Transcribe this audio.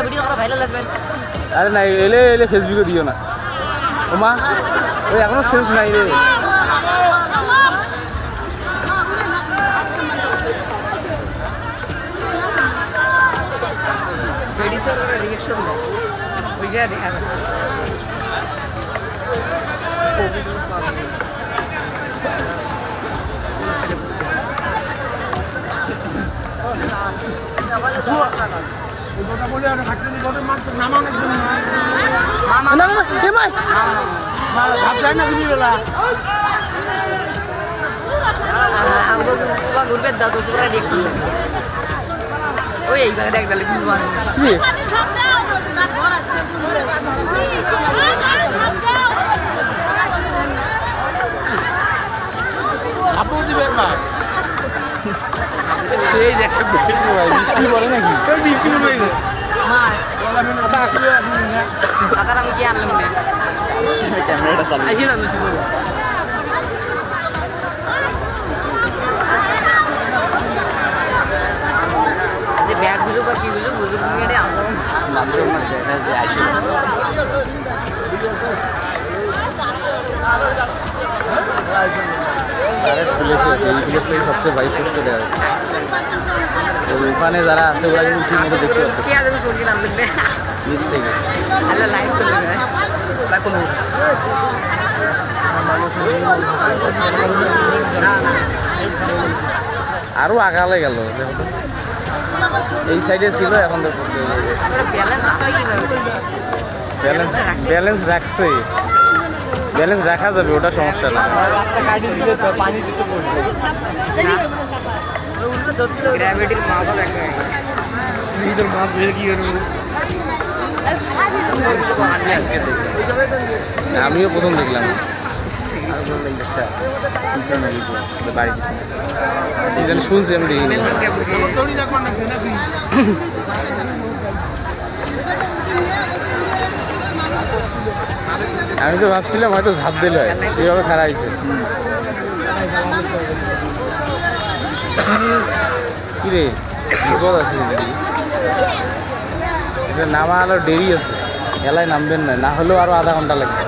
Video করো viral লাগবে। আরে না এলে এলে ফেসবুকে দিও না ওমা ওই এখনো সেন্স নাই রে রিয়েকশন ওই যা দেখা যাবে ঘুরবে দাও তো তোরা রিয়েকশন ওই এই জায়গাটা এক দালে আপু দিবেন না এই যে একটা বৃষ্টি বলে নাকি বৃষ্টি বলে সাধারণ আমি কি আনলাম না ক্যামেরাটা চালু আইসি না যে ব্যাগগুলো বা কিগুলো বুঝুন এটা আমার নামটার মধ্যে আইসি সবচেয়ে ভাই কষ্ট দেওয়া হচ্ছে ওখানে যারা আছে ওরা কিন্তু ঠিক মতো দেখতে পাচ্ছে নিচ থেকে আরো আগালে গেল এই সাইডে ছিল এখন তো ব্যালেন্স রাখছে ব্যালেন্স রাখা যাবে ওটা সমস্যা না গ্র্যাভিটির মা বাবা আমিও প্রথম দেখলাম শুনছি আমি দেখিনি আমি তো ভাবছিলাম হয়তো ঝাঁপ দিলে হয় যেভাবে খারাপ হয়েছে কিরে বিপদ আছে এটা নামা আলো দেরি আছে খেলায় নামবেন না হলেও আরো আধা ঘন্টা লাগবে